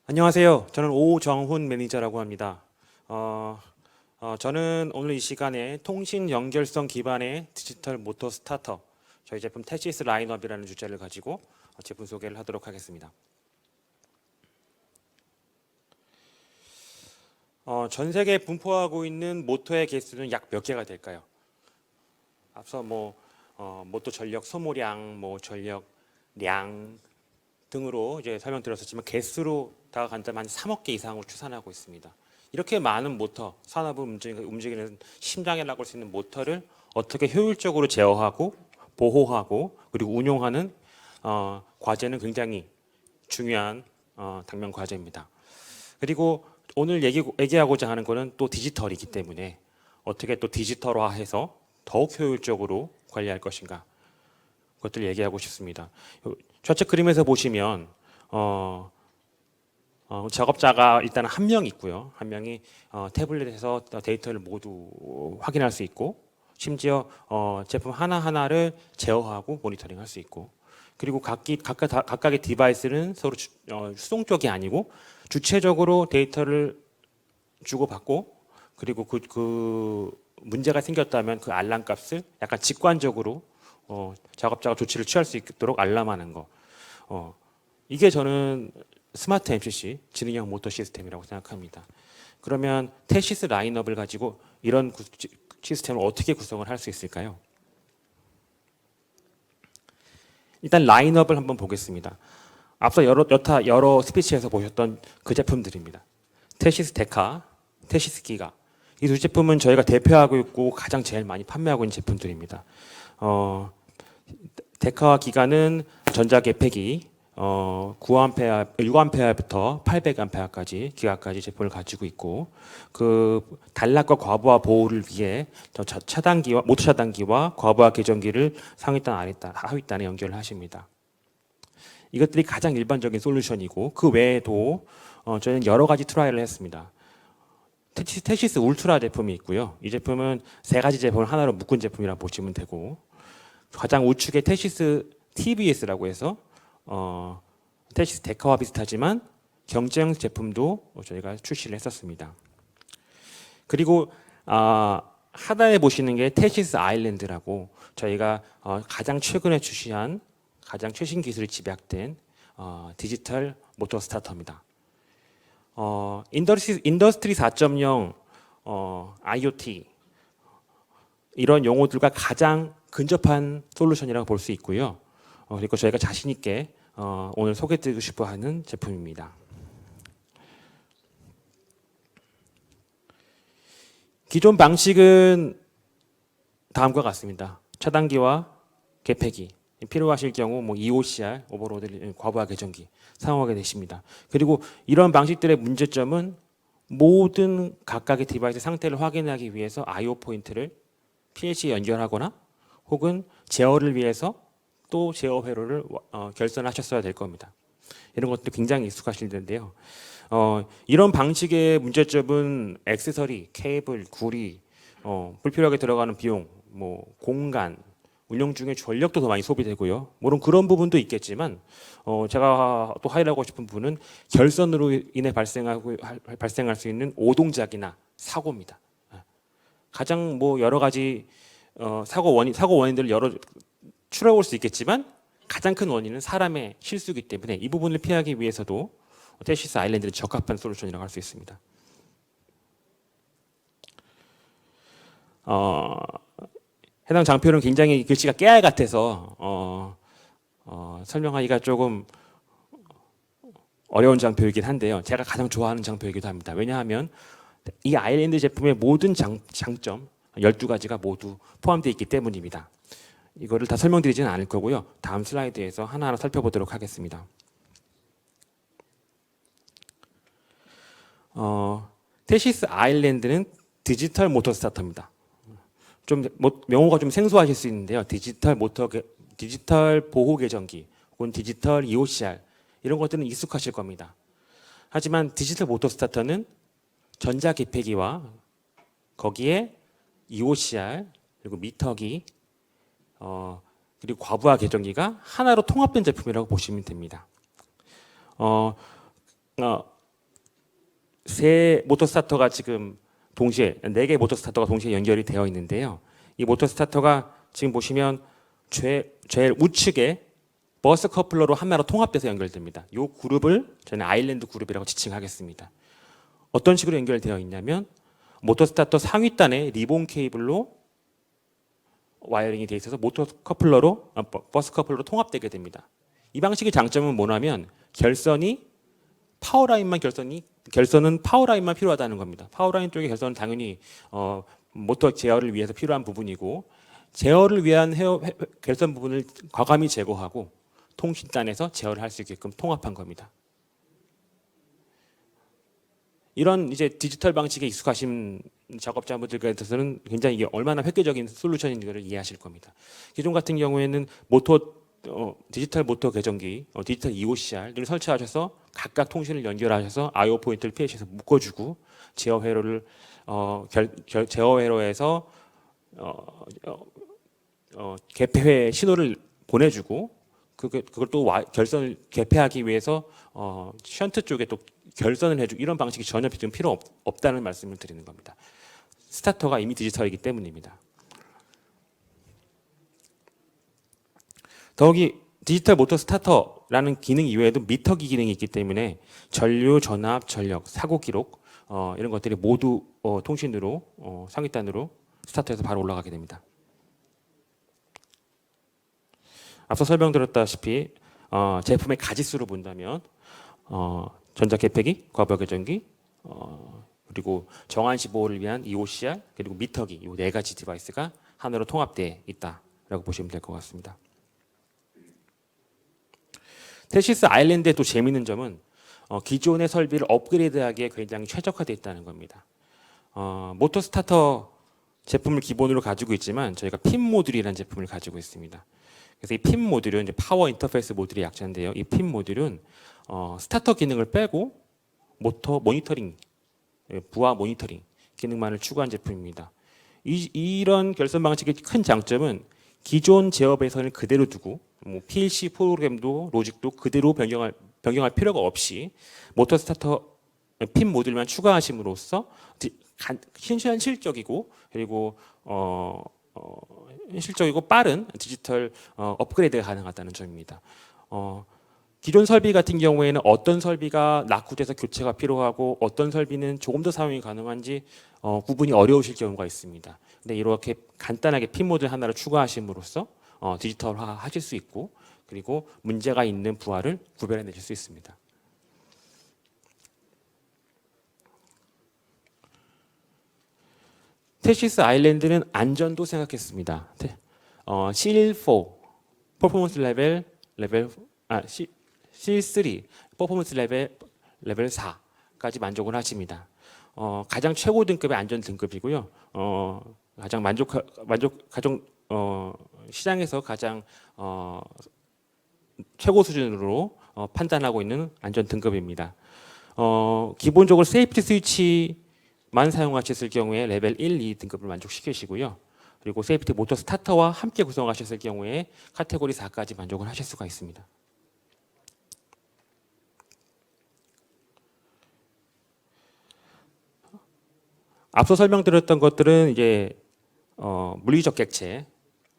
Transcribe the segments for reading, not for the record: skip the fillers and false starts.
안녕하세요. 저는 오정훈 매니저라고 합니다. 저는 오늘 이 시간에 통신 연결성 기반의 디지털 모터 스타터, 저희 제품 테시스 라인업이라는 주제를 가지고 제품 소개를 하도록 하겠습니다. 전 세계에 분포하고 있는 모터의 개수는 약 몇 개가 될까요? 앞서 모터 전력 소모량, 전력량 등으로 이제 설명드렸었지만 개수로 다가간다면 한 3억 개 이상으로 추산하고 있습니다. 이렇게 많은 모터, 산업을 움직이는 심장이라고 할 수 있는 모터를 어떻게 효율적으로 제어하고 보호하고 그리고 운용하는 과제는 굉장히 중요한 당면 과제입니다. 그리고 오늘 얘기하고자 하는 것은 또 디지털이기 때문에 어떻게 또 디지털화해서 더욱 효율적으로 관리할 것인가, 그것들 얘기하고 싶습니다. 좌측 그림에서 보시면 작업자가 일단 한 명 있고요. 한 명이 태블릿에서 데이터를 모두 확인할 수 있고, 심지어 제품 하나하나를 제어하고 모니터링할 수 있고, 그리고 각각의 디바이스는 서로 수동 쪽이 아니고 주체적으로 데이터를 주고받고, 그리고 그 문제가 생겼다면 그 알람 값을 약간 직관적으로 작업자가 조치를 취할 수 있도록 알람하는 거. 이게 저는 스마트 MCC, 지능형 모터 시스템이라고 생각합니다. 그러면 테시스 라인업을 가지고 이런 시스템을 어떻게 구성을 할 수 있을까요? 일단 라인업을 한번 보겠습니다. 앞서 여러 스피치에서 보셨던 그 제품들입니다. 테시스 데카, 테시스 기가. 이 두 제품은 저희가 대표하고 있고 가장 제일 많이 판매하고 있는 제품들입니다. 데카와 기가는 전자 개폐기 6A부터 800A까지 기가까지 제품을 가지고 있고, 그 단락과 과부하 보호를 위해 차단기와 모터 차단기와 과부하 개전기를 상위단 하위단에 연결을 하십니다. 이것들이 가장 일반적인 솔루션이고, 그 외에도 저희는 여러 가지 트라이를 했습니다. 테시스 울트라 제품이 있고요. 이 제품은 세 가지 제품을 하나로 묶은 제품이라고 보시면 되고, 가장 우측에 테시스 TBS라고 해서 테시스 데카와 비슷하지만 경쟁 제품도 저희가 출시를 했었습니다. 그리고 하단에 보시는 게 테시스 아일랜드라고 저희가 가장 최근에 출시한 가장 최신 기술이 집약된 디지털 모터 스타터입니다. 인더스트리 4.0 IoT 이런 용어들과 가장 근접한 솔루션이라고 볼 수 있고요. 그리고 저희가 자신 있게 오늘 소개드리고 싶어하는 제품입니다. 기존 방식은 다음과 같습니다. 차단기와 개폐기, 필요하실 경우 EOCR, 오버로드, 과부하 개전기 사용하게 되십니다. 그리고 이런 방식들의 문제점은 모든 각각의 디바이스 상태를 확인하기 위해서 I/O 포인트를 PLC에 연결하거나 혹은 제어를 위해서 또 제어 회로를 결선하셨어야 될 겁니다. 이런 것도 굉장히 익숙하실 텐데요. 이런 방식의 문제점은 액세서리, 케이블, 구리, 불필요하게 들어가는 비용, 공간, 운영 중에 전력도 더 많이 소비되고요. 물론 그런 부분도 있겠지만 제가 또 하이라이트하고 싶은 부분은 결선으로 인해 발생할 수 있는 오동작이나 사고입니다. 가장 여러 가지 사고 원인들을 추려올 수 있겠지만 가장 큰 원인은 사람의 실수이기 때문에 이 부분을 피하기 위해서도 테시스 아일랜드는 적합한 솔루션이라고 할 수 있습니다. 해당 장표는 굉장히 글씨가 깨알 같아서 설명하기가 조금 어려운 장표이긴 한데요. 제가 가장 좋아하는 장표이기도 합니다. 왜냐하면 이 아일랜드 제품의 모든 장점 12가지가 모두 포함되어 있기 때문입니다. 이거를 다 설명드리지는 않을 거고요. 다음 슬라이드에서 하나하나 살펴보도록 하겠습니다. 테시스 아일랜드는 디지털 모터 스타터입니다. 명호가 좀 생소하실 수 있는데요. 디지털 보호 계전기 혹은 디지털 EOCR 이런 것들은 익숙하실 겁니다. 하지만 디지털 모터 스타터는 전자 개폐기와 거기에 EOCR 그리고 미터기 그리고 과부하 계정기가 하나로 통합된 제품이라고 보시면 됩니다. 세 모터 스타터가 지금 동시에 4개의 모터 스타터가 동시에 연결이 되어 있는데요. 이 모터 스타터가 지금 보시면 제일 우측에 버스 커플러로 하나로 통합돼서 연결됩니다. 이 그룹을 저는 아일랜드 그룹이라고 지칭하겠습니다. 어떤 식으로 연결되어 있냐면 모터 스타터 상위단에 리본 케이블로 와이어링이 되어 있어서 모터 커플러로 버스 커플러로 통합되게 됩니다. 이 방식의 장점은 뭐냐면 결선은 파워라인만 필요하다는 겁니다. 파워라인 쪽의 결선은 당연히 모터 제어를 위해서 필요한 부분이고 제어를 위한 결선 부분을 과감히 제거하고 통신단에서 제어를 할 수 있게끔 통합한 겁니다. 이런 이제 디지털 방식에 익숙하신 작업자분들께서는 굉장히 이게 얼마나 획기적인 솔루션인지를 이해하실 겁니다. 기존 같은 경우에는 디지털 모터 계정기, 디지털 EOCR을 설치하셔서 각각 통신을 연결하셔서 I/O 포인트를 PLC에서 묶어주고 제어 회로에서 개폐회 신호를 보내주고 그걸 또 결선을 개폐하기 위해서 션트 쪽에 또 결선을 해주고 이런 방식이 전혀 지금 필요 없다는 말씀을 드리는 겁니다. 스타터가 이미 디지털이기 때문입니다. 더욱이 디지털 모터 스타터라는 기능 이외에도 미터기 기능이 있기 때문에 전류, 전압, 전력, 사고 기록 이런 것들이 모두 통신으로 상위단으로 스타터에서 바로 올라가게 됩니다. 앞서 설명드렸다시피 제품의 가지수로 본다면 전자 개폐기, 과부하 계정기, 그리고 정한시 보호를 위한 EOCR 그리고 미터기 이 4가지 디바이스가 하나로 통합되어 있다라고 보시면 될 것 같습니다. 테시스 아일랜드의 또 재미있는 점은 기존의 설비를 업그레이드하기에 굉장히 최적화되어 있다는 겁니다. 모터 스타터 제품을 기본으로 가지고 있지만 저희가 핀 모듈이라는 제품을 가지고 있습니다. 그래서 이 핀 모듈은 이제 파워 인터페이스 모듈의 약자인데요. 이 핀 모듈은 스타터 기능을 빼고 모터 모니터링, 부하 모니터링 기능만을 추가한 제품입니다. 이런 결선 방식의 큰 장점은 기존 제어 배선을 그대로 두고 PLC 프로그램도 로직도 그대로 변경할 필요가 없이 모터 스타터 핀 모듈만 추가하심으로써 현실적이고 그리고 현실적이고 빠른 디지털 업그레이드가 가능하다는 점입니다. 기존 설비 같은 경우에는 어떤 설비가 낙후돼서 교체가 필요하고 어떤 설비는 조금 더 사용이 가능한지 구분이 어려우실 경우가 있습니다. 근데 이렇게 간단하게 핀 모듈 하나를 추가하심으로써 디지털화 하실 수 있고 그리고 문제가 있는 부하를 구별해내실 수 있습니다. 테시스 아일랜드는 안전도 생각했습니다. C4 퍼포먼스 레벨 C3 퍼포먼스 레벨 4까지 만족을 하십니다. 가장 최고 등급의 안전 등급이고요. 가장 시장에서 가장 최고 수준으로 판단하고 있는 안전 등급입니다. 기본적으로 세이프티 스위치만 사용하셨을 경우에 레벨 1, 2 등급을 만족시키시고요. 그리고 세이프티 모터 스타터와 함께 구성하셨을 경우에 카테고리 4까지 만족을 하실 수가 있습니다. 앞서 설명드렸던 것들은 이제 물리적 객체,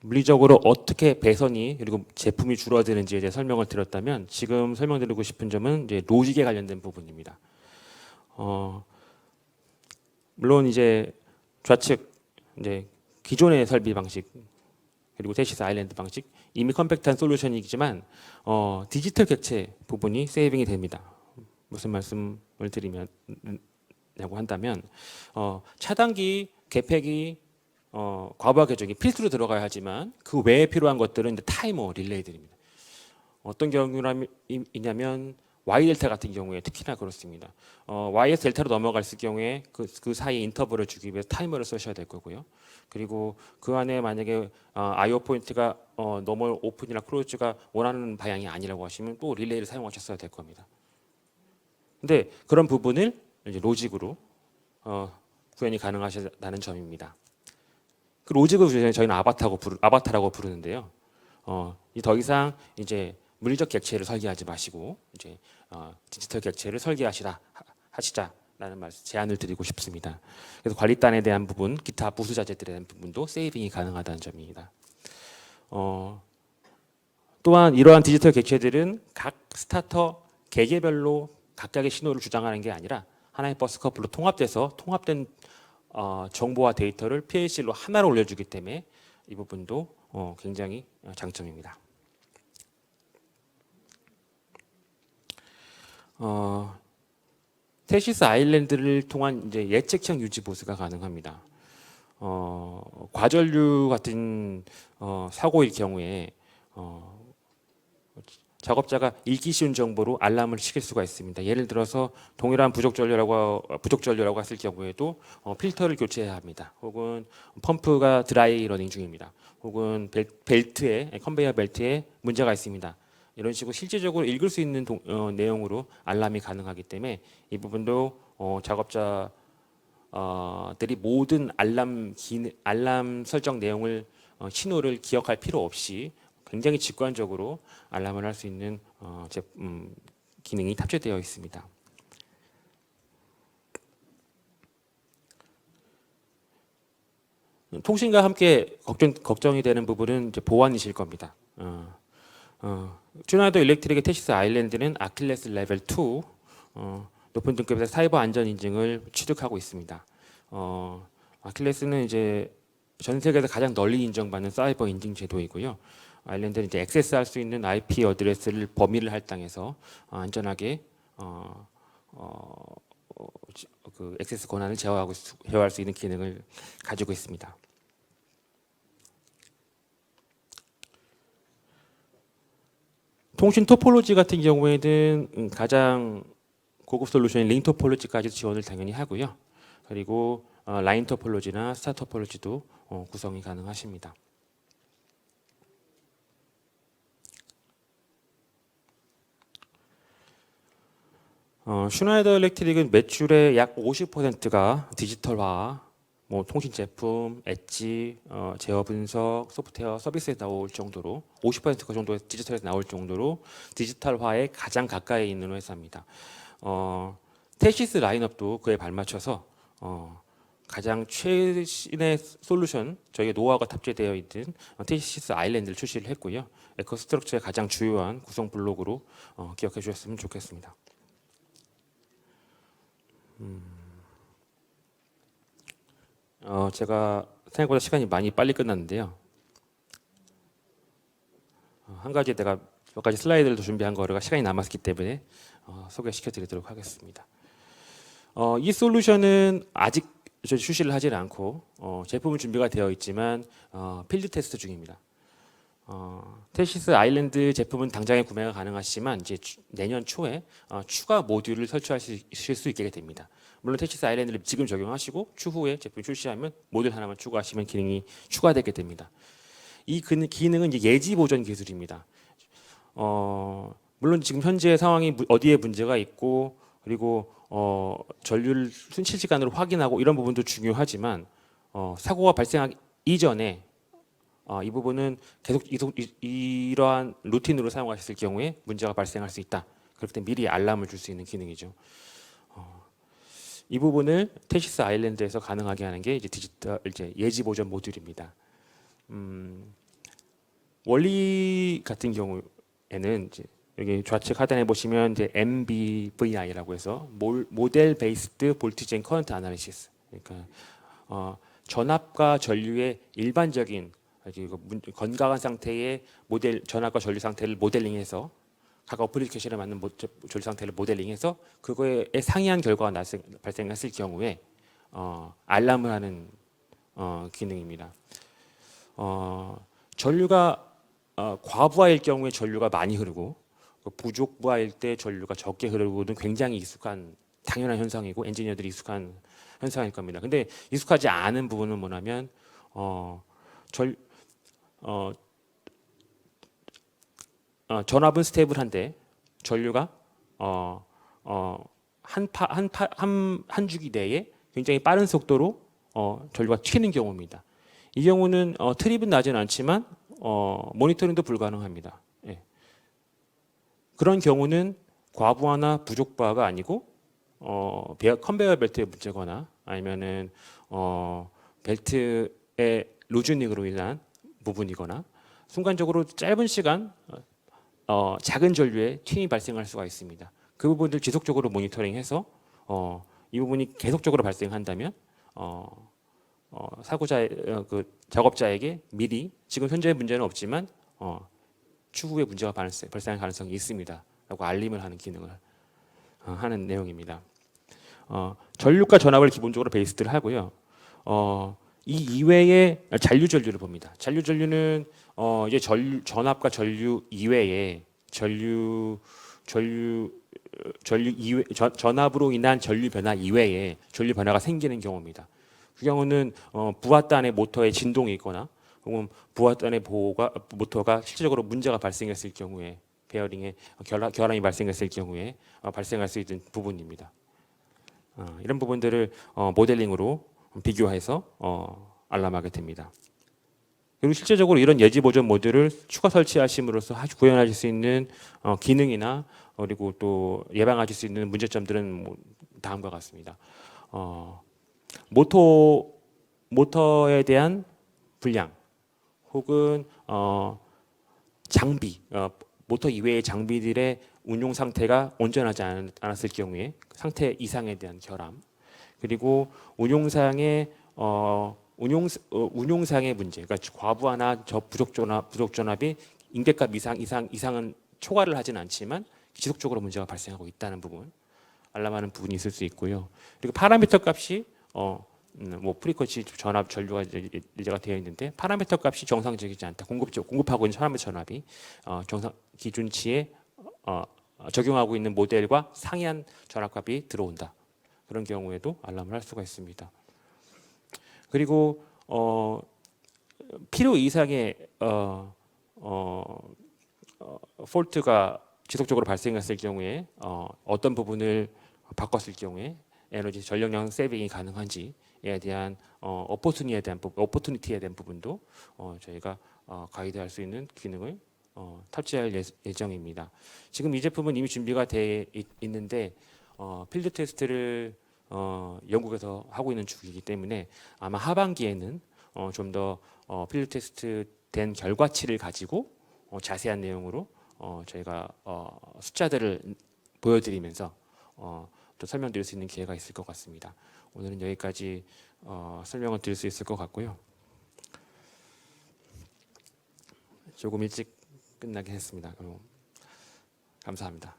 물리적으로 어떻게 배선이 그리고 제품이 줄어드는지에 대해 설명을 드렸다면 지금 설명드리고 싶은 점은 이제 로직에 관련된 부분입니다. 물론 이제 좌측 이제 기존의 설비 방식 그리고 테시스 아일랜드 방식 이미 컴팩트한 솔루션이지만 디지털 객체 부분이 세이빙이 됩니다. 무슨 말씀을 드리냐고 한다면 차단기, 개폐기, 과부하 계정이 필수로 들어가야 하지만 그 외에 필요한 것들은 이제 타이머, 릴레이들입니다. 어떤 경우냐면 Y 델타 같은 경우에 특히나 그렇습니다. Y에서 델타로 넘어갔을 경우에 그 사이 인터벌을 주기 위해서 타이머를 쓰셔야 될 거고요. 그리고 그 안에 만약에 I/O 포인트가 노멀 오픈이나 클로즈가 원하는 방향이 아니라고 하시면 또 릴레이를 사용하셨어야 될 겁니다. 근데 그런 부분을 이제 로직으로 구현이 가능하다는 점입니다. 그 로직을 저희는 아바타라고 부르는데요. 더 이상 이제 물리적 객체를 설계하지 마시고 이제 디지털 객체를 하시자라는 제안을 드리고 싶습니다. 그래서 관리단에 대한 부분, 기타 부수 자재들에 대한 부분도 세이빙이 가능하다는 점입니다. 또한 이러한 디지털 객체들은 각 스타터 개개별로 각각의 신호를 주장하는 게 아니라 하나의 버스 커플로 통합된 정보와 데이터를 PLC로 하나로 올려주기 때문에 이 부분도 굉장히 장점입니다. 테시스 아일랜드를 통한 이제 예측형 유지 보수가 가능합니다. 과전류 같은 사고일 경우에 작업자가 읽기 쉬운 정보로 알람을 시킬 수가 있습니다. 예를 들어서 동일한 부족 전류라고 했을 경우에도 필터를 교체해야 합니다. 혹은 펌프가 드라이 러닝 중입니다. 혹은 컨베이어 벨트에 문제가 있습니다. 이런 식으로 실질적으로 읽을 수 있는 내용으로 알람이 가능하기 때문에 이 부분도 작업자들이 모든 알람 설정 내용을 신호를 기억할 필요 없이 굉장히 직관적으로 알람을 할 수 있는 기능이 탑재되어 있습니다. 통신과 함께 걱정이 되는 부분은 이제 보안이실 겁니다. 슈나이더 일렉트릭의 테시스 아일랜드는 아킬레스 레벨 2 높은 등급에서 사이버 안전 인증을 취득하고 있습니다. 아킬레스는 이제 전 세계에서 가장 널리 인정받는 사이버 인증 제도이고요. 아일랜드는 이제 액세스할 수 있는 IP 어드레스를 범위를 할당해서 안전하게 그 액세스 권한을 제어할 수 있는 기능을 가지고 있습니다. 통신 토폴로지 같은 경우에는 가장 고급 솔루션인 링 토폴로지까지 지원을 당연히 하고요. 그리고 라인 토폴로지나 스타 토폴로지도 구성이 가능하십니다. 슈나이더 일렉트릭은 매출의 약 50%가 디지털화, 통신 제품, 엣지, 제어 분석, 소프트웨어 서비스에 나올 정도로 50% 정도의 디지털에서 나올 정도로 디지털화에 가장 가까이 있는 회사입니다. 테시스 라인업도 그에 발맞춰서 가장 최신의 솔루션, 저희의 노하우가 탑재되어 있는 테시스 아일랜드를 출시를 했고요. 에코스트럭처의 가장 주요한 구성 블록으로 기억해 주셨으면 좋겠습니다. 제가 생각보다 시간이 많이 빨리 끝났는데요. 내가 몇 가지 슬라이드를 준비한 거가 시간이 남았기 때문에 소개시켜 드리도록 하겠습니다. 이 솔루션은 아직 출시를 하지 않고 제품은 준비가 되어 있지만 필드 테스트 중입니다. 테시스 아일랜드 제품은 당장에 구매가 가능하시지만 이제 내년 초에 추가 모듈을 설치하실 수 있게 됩니다. 물론 테시스 아일랜드를 지금 적용하시고 추후에 제품 출시하면 모듈 하나만 추가하시면 기능이 추가되게 됩니다. 이 기능은 이제 예지 보전 기술입니다. 물론 지금 현재 상황이 어디에 문제가 있고 그리고 전류를 순실 시간으로 확인하고 이런 부분도 중요하지만 사고가 발생하기 이전에 이 부분은 계속 이러한 루틴으로 사용하셨을 경우에 문제가 발생할 수 있다. 그렇기 때문에 미리 알람을 줄 수 있는 기능이죠. 이 부분을 테시스 아일랜드에서 가능하게 하는 게 이제 예지 보전 모듈입니다. 원리 같은 경우에는 이제 여기 좌측 하단에 보시면 이제 MBVI라고 해서 모델 베이스드 볼티지 앤 커런트 아나리시스. 그러니까 전압과 전류의 일반적인 건강한 상태의 전압과 전류 상태를 모델링해서 각 어플리케이션에 맞는 전류 상태를 모델링해서 그거에 상이한 결과가 발생했을 경우에 알람을 하는 기능입니다. 전류가 과부하일 경우에 전류가 많이 흐르고 부족부하일 때 전류가 적게 흐르고는 굉장히 당연한 현상이고 엔지니어들이 익숙한 현상일 겁니다. 근데 익숙하지 않은 부분은 뭐냐면 전압은 스테이블한데 전류가 한 주기 내에 굉장히 빠른 속도로 전류가 튀는 경우입니다. 이 경우는 트립은 나진 않지만 모니터링도 불가능합니다. 예. 그런 경우는 과부하나 부족부하가 아니고 컨베이어 벨트의 문제거나 아니면은 벨트의 루즈닝으로 인한 부분이거나 순간적으로 짧은 시간 작은 전류에 튀임이 발생할 수가 있습니다. 그 부분들 지속적으로 모니터링해서 이 부분이 계속적으로 발생한다면 사고자 그 작업자에게 미리 지금 현재 문제는 없지만 추후에 문제가 발생할 가능성이 있습니다라고 알림을 하는 기능을 하는 내용입니다. 전류과 전압을 기본적으로 베이스를 하고요. 이 이외에 잔류 전류를 봅니다. 잔류 전류는 이제 전압과 전류 이외에 전압으로 인한 전류 변화 이외에 전류 변화가 생기는 경우입니다. 그 경우는 부하단의 모터에 진동이 있거나 혹은 부하단의 모터가 실질적으로 문제가 발생했을 경우에 베어링에 결함이 발생했을 경우에 발생할 수 있는 부분입니다. 이런 부분들을 모델링으로 비교해서 알람하게 됩니다. 그리고 실제적으로 이런 예지 보존 모듈을 추가 설치하심으로써 구현하실 수 있는 기능이나 그리고 또 예방하실 수 있는 문제점들은 다음과 같습니다. 모터에 대한 불량 혹은 장비, 모터 이외의 장비들의 운용 상태가 온전하지 않았을 경우에 상태 이상에 대한 결함, 그리고 운용상의 문제, 그러니까 과부하나 부족 전압이 임계값 이상은 초과를 하진 않지만 지속적으로 문제가 발생하고 있다는 부분, 알람하는 부분이 있을 수 있고요. 그리고 파라미터 값이 프리쿼치 전압 전류가 예제가 되어 있는데 파라미터 값이 정상적이지 않다. 공급하고 있는 파라미터 전압이 정상 기준치에 적용하고 있는 모델과 상이한 전압값이 들어온다. 그런 경우에도 알람을 할 수가 있습니다. 그리고 필요 이상의 폴트가 지속적으로 발생했을 경우에 어떤 부분을 바꿨을 경우에 에너지 전력량 세이빙이 가능한지에 대한 오퍼튜니티에 대한 부분도 저희가 가이드할 수 있는 기능을 탑재할 예정입니다. 지금 이 제품은 이미 준비가 돼 있는데 필드 테스트를 영국에서 하고 있는 중이기 때문에 아마 하반기에는 좀 더 필드 테스트 된 결과치를 가지고 자세한 내용으로 저희가 숫자들을 보여드리면서 또 설명드릴 수 있는 기회가 있을 것 같습니다. 오늘은 여기까지 설명을 드릴 수 있을 것 같고요. 조금 일찍 끝나게 했습니다. 감사합니다.